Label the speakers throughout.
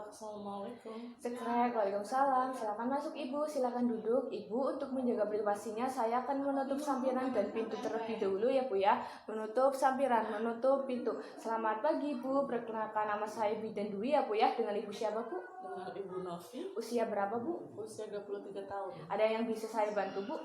Speaker 1: Assalamualaikum.
Speaker 2: Sekrek, waalaikumsalam. Silakan masuk Ibu, silakan duduk. Ibu, untuk menjaga privasinya saya akan menutup sampiran dan pintu terlebih dahulu ya Bu ya. Menutup sampiran, menutup pintu. Selamat pagi Bu, perkenalkan nama saya Bidan Dwi ya Bu ya. Dengan Ibu siapa Bu?
Speaker 1: Dengan Ibu Novi.
Speaker 2: Usia berapa Bu?
Speaker 1: Usia 23 tahun.
Speaker 2: Ada yang bisa saya bantu Bu?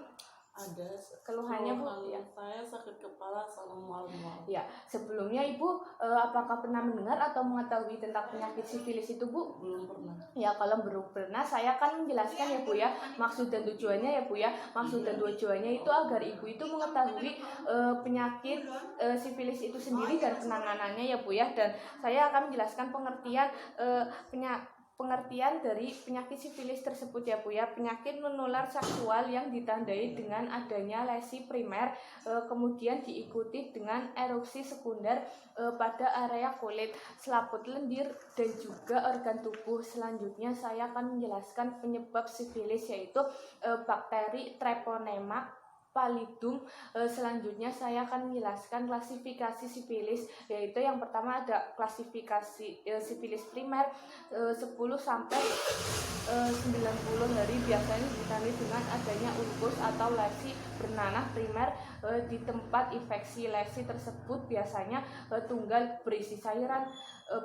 Speaker 1: Ada.
Speaker 2: Keluhannya Bu?
Speaker 1: Ya. Saya sakit kepala selama malam-malam.
Speaker 2: Ya, sebelumnya Ibu apakah pernah mendengar atau mengetahui tentang penyakit sifilis itu Bu?
Speaker 1: Belum pernah.
Speaker 2: Ya, kalau belum pernah saya akan menjelaskan ya Bu ya, maksud dan tujuannya ya Bu ya. Maksud dan tujuannya itu agar Ibu itu mengetahui penyakit sifilis itu sendiri dan penanganannya ya Bu ya. Dan saya akan menjelaskan pengertian dari penyakit sifilis tersebut ya Bu ya. Penyakit menular seksual yang ditandai dengan adanya lesi primer, kemudian diikuti dengan erupsi sekunder pada area kulit, selaput lendir, dan juga organ tubuh. Selanjutnya saya akan menjelaskan penyebab sifilis, yaitu bakteri Treponema pallidum. Selanjutnya saya akan menjelaskan klasifikasi sifilis, yaitu yang pertama ada klasifikasi sifilis primer 10 sampai 90 hari, biasanya ditandai dengan adanya ulkus atau lesi bernanah primer di tempat infeksi. Lesi tersebut biasanya tunggal berisi cairan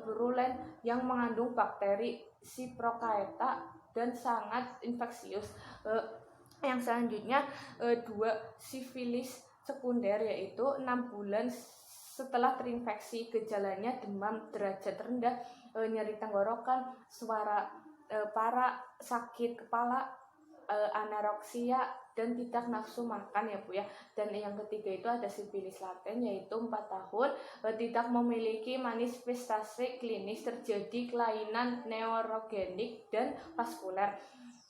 Speaker 2: berulen yang mengandung bakteri Ciprocata dan sangat infeksius. Yang selanjutnya dua sifilis sekunder, yaitu 6 bulan setelah terinfeksi. Gejalanya demam derajat rendah, nyeri tenggorokan, suara parah, sakit kepala, anoreksia, dan tidak nafsu makan ya Bu ya. Dan yang ketiga itu ada sifilis laten, yaitu 4 tahun, tidak memiliki manifestasi klinis, terjadi kelainan neurogenik dan vaskuler.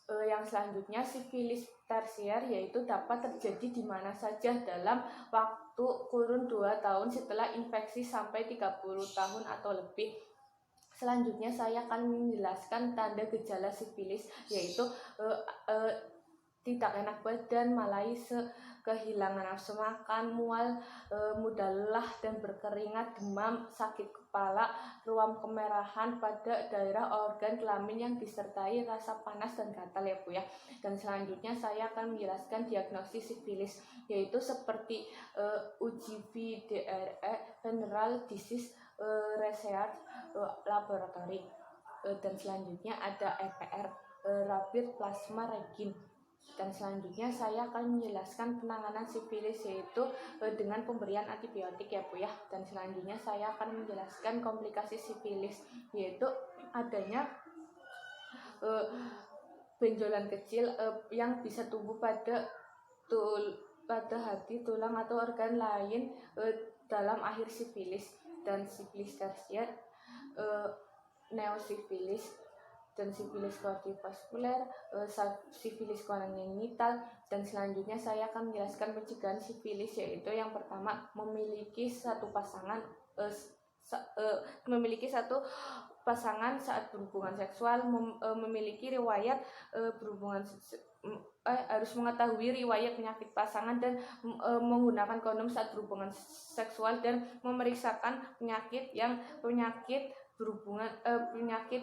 Speaker 2: Yang selanjutnya sifilis tersier, yaitu dapat terjadi di mana saja dalam waktu kurun 2 tahun setelah infeksi sampai 30 tahun atau lebih. Selanjutnya saya akan menjelaskan tanda gejala sifilis, yaitu tidak enak badan, malaise, kehilangan nafsu makan, mual, mudah lelah dan berkeringat, demam, sakit kepala, ruam kemerahan pada daerah organ kelamin yang disertai rasa panas dan gatal ya Bu ya. Dan selanjutnya saya akan menjelaskan diagnosis sifilis, yaitu seperti UGV, DRE, General Disease Research Laboratory. Dan selanjutnya ada EPR, Rapid Plasma Regin. Dan selanjutnya saya akan menjelaskan penanganan sifilis, yaitu dengan pemberian antibiotik ya Bu ya. Dan selanjutnya saya akan menjelaskan komplikasi sifilis, yaitu adanya benjolan kecil yang bisa tumbuh pada hati, tulang, atau organ lain dalam akhir sifilis. Dan sifilis tersier, neosifilis, dan sifilis kardiovaskuler, sifilis konjenital. Dan selanjutnya saya akan menjelaskan pencegahan sifilis, yaitu yang pertama memiliki satu pasangan saat berhubungan seksual, memiliki riwayat berhubungan harus mengetahui riwayat penyakit pasangan dan menggunakan kondom saat berhubungan seksual, dan memeriksakan penyakit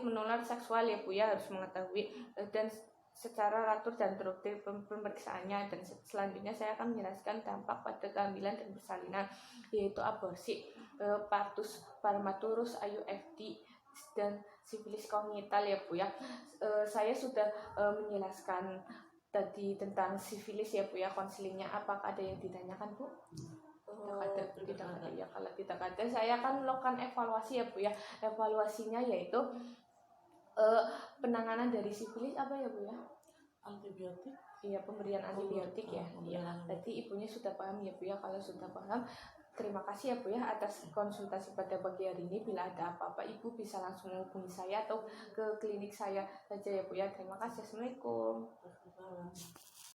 Speaker 2: menular seksual ya Bu ya, harus mengetahui dan secara teratur dan teruktir pemeriksaannya. Dan selanjutnya saya akan menjelaskan dampak pada kehamilan dan persalinan, yaitu aborsi, partus prematurus, IUFD, dan sifilis kongenital ya Bu ya. Saya sudah menjelaskan tadi tentang sifilis ya Bu ya. Konselingnya apakah ada yang ditanyakan Bu? Tidak ada ya. Kalau tidak ada, saya akan melakukan evaluasi ya Bu ya. Evaluasinya yaitu penanganan dari sifilis apa ya Bu ya?
Speaker 1: Antibiotik.
Speaker 2: Iya, pemberian antibiotik ya. Iya. Tadi ibunya sudah paham ya Bu ya. Kalau sudah paham, terima kasih ya Bu ya atas konsultasi pada pagi hari ini. Bila ada apa-apa, Ibu bisa langsung menghubungi saya atau ke klinik saya saja ya Bu ya. Terima kasih. Assalamualaikum.